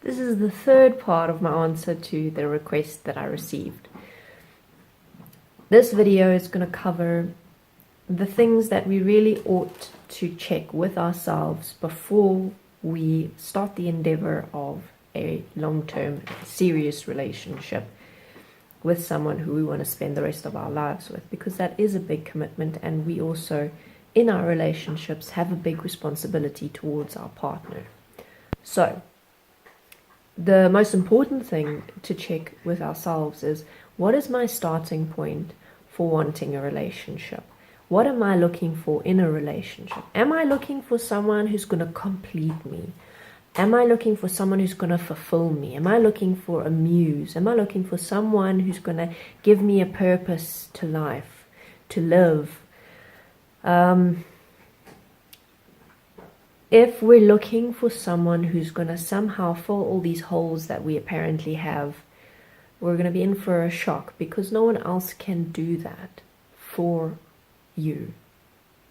This is the third part of my answer to the request that I received. This video is going to cover the things that we really ought to check with ourselves before we start the endeavor of a long-term, serious relationship with someone who we want to spend the rest of our lives with, because that is a big commitment, and we also, in our relationships, have a big responsibility towards our partner. So, the most important thing to check with ourselves is, what is my starting point for wanting a relationship? What am I looking for in a relationship? Am I looking for someone who's going to complete me? Am I looking for someone who's going to fulfill me? Am I looking for a muse? Am I looking for someone who's going to give me a purpose to life, to live? If we're looking for someone who's going to somehow fill all these holes that we apparently have, we're going to be in for a shock, because no one else can do that for you.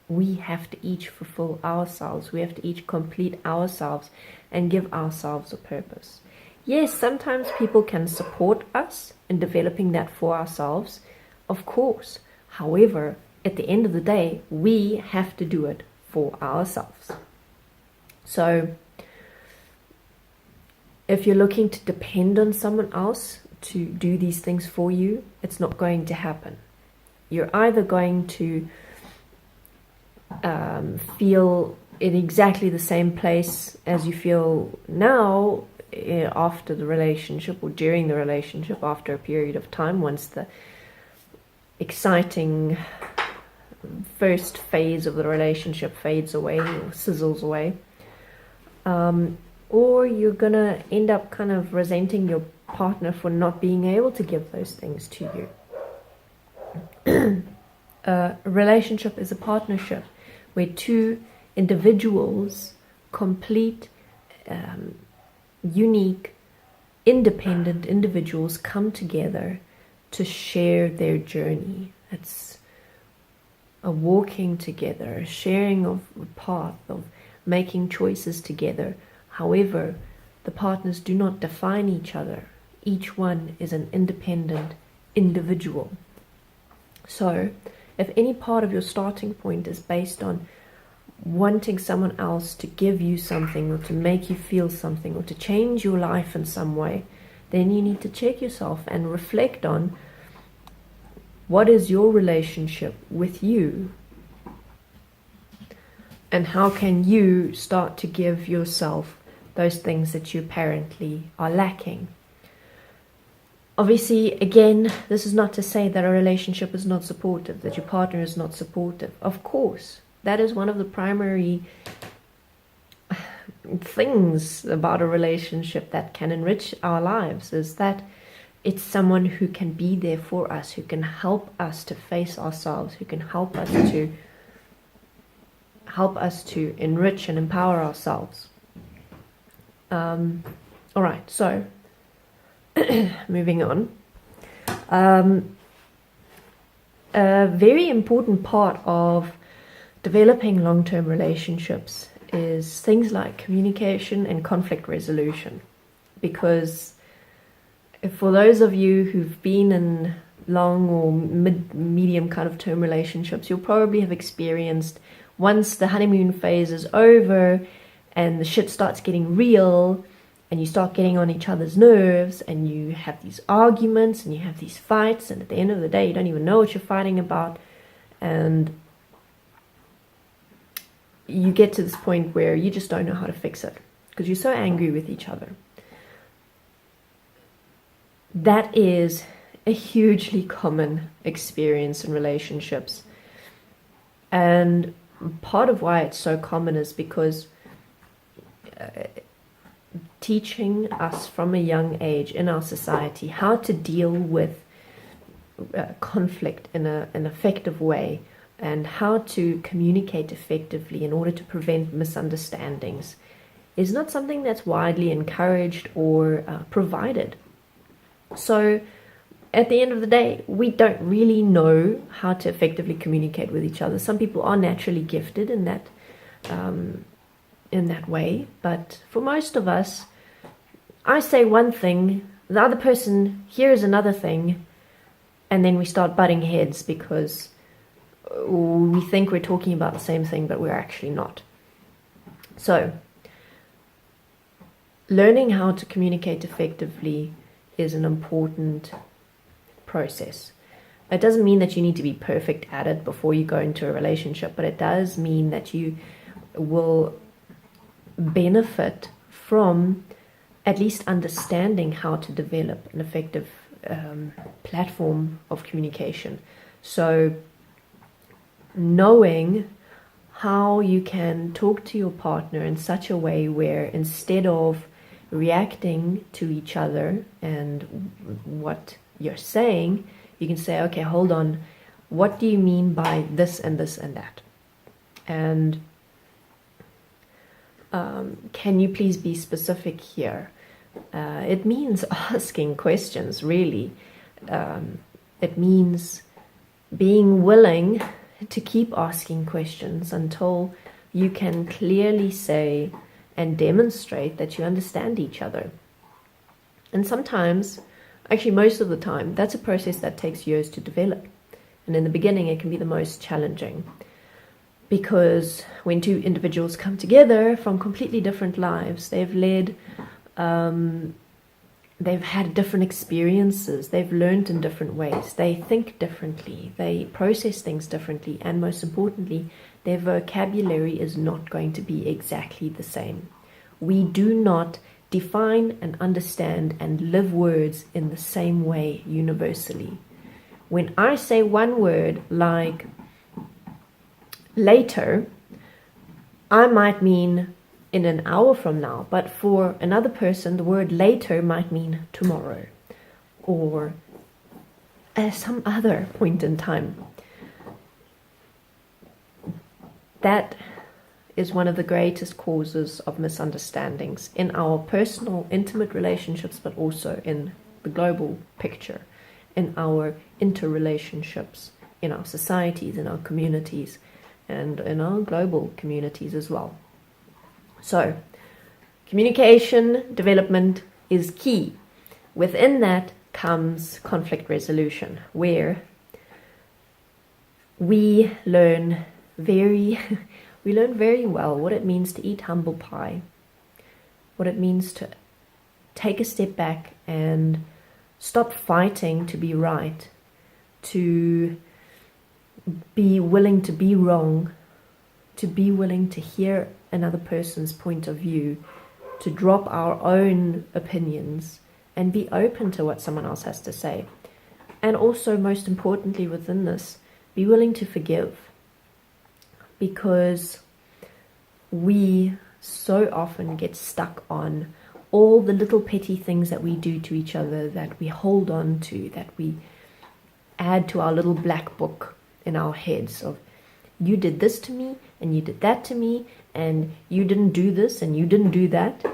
We have to each fulfill ourselves. We have to each complete ourselves and give ourselves a purpose. Yes, sometimes people can support us in developing that for ourselves, of course. However, at the end of the day, we have to do it for ourselves. So, if you're looking to depend on someone else to do these things for you, it's not going to happen. You're either going to feel in exactly the same place as you feel now after the relationship, or during the relationship, after a period of time, once the exciting first phase of the relationship fades away or sizzles away, or you're gonna end up kind of resenting your partner for not being able to give those things to you. A relationship is a partnership where two individuals, complete, unique, independent individuals, come together to share their journey. It's a walking together, a sharing of a path, of making choices together. However, the partners do not define each other. Each one is an independent individual. So, if any part of your starting point is based on wanting someone else to give you something, or to make you feel something, or to change your life in some way, then you need to check yourself and reflect on, what is your relationship with you? And how can you start to give yourself those things that you apparently are lacking? Obviously, again, this is not to say that a relationship is not supportive, that your partner is not supportive. Of course, that is one of the primary things about a relationship that can enrich our lives, is that it's someone who can be there for us, who can help us to face ourselves, who can help us to enrich and empower ourselves. All right, so moving on. A very important part of developing long-term relationships is things like communication and conflict resolution. Because for those of you who've been in long or medium kind of term relationships, you'll probably have experienced, once the honeymoon phase is over and the shit starts getting real, and you start getting on each other's nerves, and you have these arguments and you have these fights, and at the end of the day you don't even know what you're fighting about, and you get to this point where you just don't know how to fix it because you're so angry with each other. That is a hugely common experience in relationships, and part of why it's so common is because teaching us from a young age in our society how to deal with conflict in an effective way, and how to communicate effectively in order to prevent misunderstandings, is not something that's widely encouraged or provided. So at the end of the day, we don't really know how to effectively communicate with each other. Some people are naturally gifted in that way, but for most of us, I say one thing, the other person hears another thing, and then we start butting heads because we think we're talking about the same thing, but we're actually not. So, learning how to communicate effectively is an important process. It doesn't mean that you need to be perfect at it before you go into a relationship, but it does mean that you will benefit from at least understanding how to develop an effective platform of communication. So knowing how you can talk to your partner in such a way where instead of reacting to each other and what you're saying, you can say, okay, hold on, what do you mean by this and this and that? And can you please be specific here? It means asking questions, really. It means being willing to keep asking questions until you can clearly say and demonstrate that you understand each other. And sometimes, actually most of the time, that's a process that takes years to develop. And in the beginning, it can be the most challenging. Because when two individuals come together from completely different lives, they've had different experiences, they've learned in different ways, they think differently, they process things differently, and most importantly, their vocabulary is not going to be exactly the same. We do not define and understand and live words in the same way universally. When I say one word like later, I might mean in an hour from now, but for another person the word later might mean tomorrow or at some other point in time. That is one of the greatest causes of misunderstandings in our personal, intimate relationships, but also in the global picture, in our interrelationships, in our societies, in our communities, and in our global communities as well. So, communication development is key. Within that comes conflict resolution, where we learn very well what it means to eat humble pie, what it means to take a step back and stop fighting to be right, to be willing to be wrong, to be willing to hear another person's point of view, to drop our own opinions and be open to what someone else has to say. And also, most importantly within this, be willing to forgive. Because we so often get stuck on all the little petty things that we do to each other, that we hold on to, that we add to our little black book in our heads of, you did this to me, and you did that to me, and you didn't do this, and you didn't do that.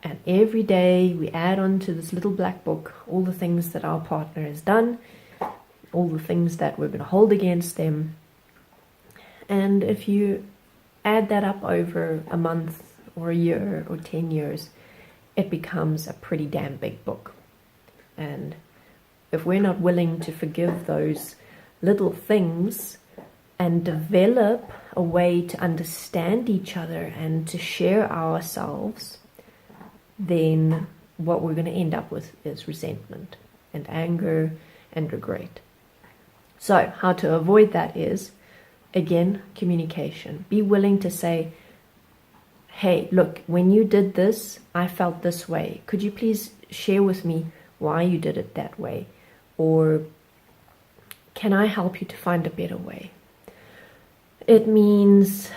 And every day we add on to this little black book all the things that our partner has done, all the things that we're going to hold against them. And if you add that up over a month or a year or 10 years, it becomes a pretty damn big book. And if we're not willing to forgive those little things and develop a way to understand each other and to share ourselves, then what we're going to end up with is resentment and anger and regret. So how to avoid that is, again, communication. Be willing to say, hey, look, when you did this, I felt this way. Could you please share with me why you did it that way? Or can I help you to find a better way? It means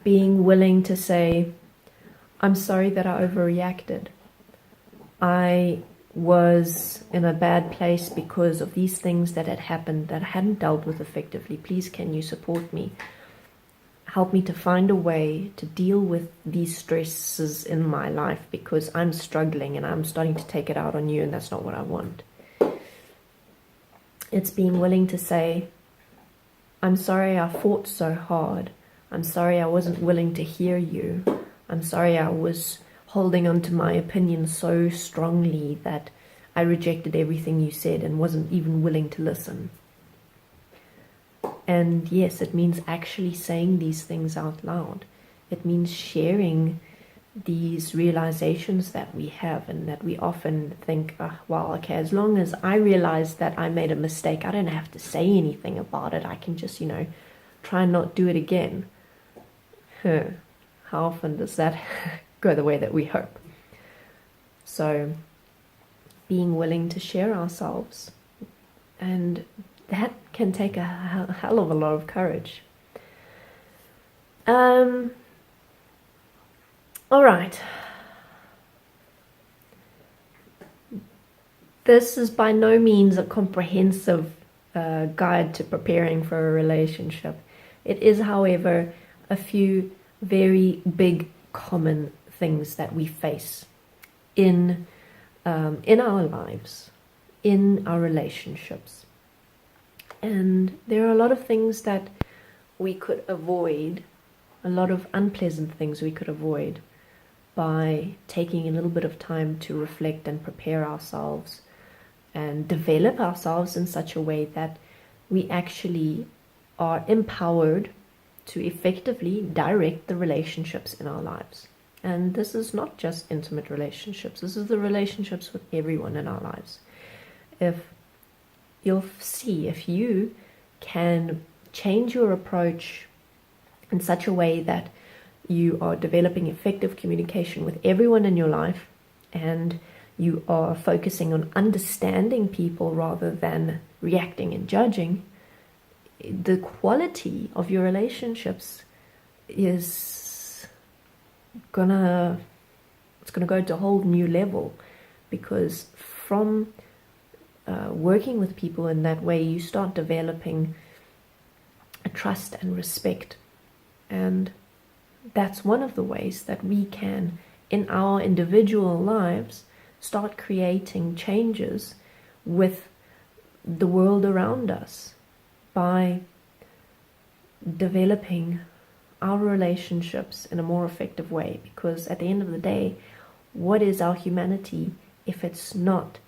being willing to say, I'm sorry that I overreacted. I was in a bad place because of these things that had happened that I hadn't dealt with effectively. Please, can you support me? Help me to find a way to deal with these stresses in my life, because I'm struggling and I'm starting to take it out on you, and that's not what I want. It's being willing to say, I'm sorry I fought so hard. I'm sorry I wasn't willing to hear you. I'm sorry I was holding on to my opinion so strongly that I rejected everything you said and wasn't even willing to listen. And yes, it means actually saying these things out loud. It means sharing these realizations that we have, and that we often think, oh, well, okay, as long as I realize that I made a mistake, I don't have to say anything about it. I can just, try and not do it again. How often does that go the way that we hope? So being willing to share ourselves, and that can take a hell of a lot of courage. All right. This is by no means a comprehensive guide to preparing for a relationship. It is, however, a few very big common things that we face in our lives, in our relationships. And there are a lot of things that we could avoid, a lot of unpleasant things we could avoid by taking a little bit of time to reflect and prepare ourselves and develop ourselves in such a way that we actually are empowered to effectively direct the relationships in our lives. And this is not just intimate relationships, this is the relationships with everyone in our lives. If you can change your approach in such a way that you are developing effective communication with everyone in your life, and you are focusing on understanding people rather than reacting and judging, the quality of your relationships is gonna go to a whole new level, because from working with people in that way, you start developing a trust and respect. And that's one of the ways that we can, in our individual lives, start creating changes with the world around us by developing our relationships in a more effective way. Because at the end of the day, what is our humanity if it's not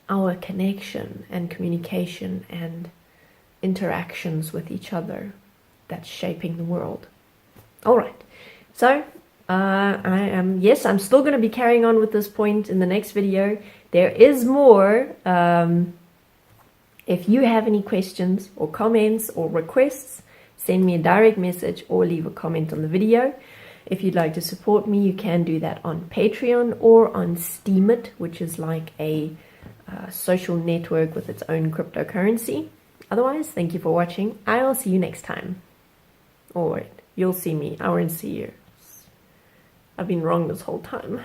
our connection and communication and interactions with each other that's shaping the world? All right, so I'm still going to be carrying on with this point in the next video. There is more. If you have any questions or comments or requests, send me a direct message or leave a comment on the video. If you'd like to support me, you can do that on Patreon or on Steemit, which is like a social network with its own cryptocurrency. Otherwise, thank you for watching. I'll see you next time. Or you'll see me. I won't see you. I've been wrong this whole time.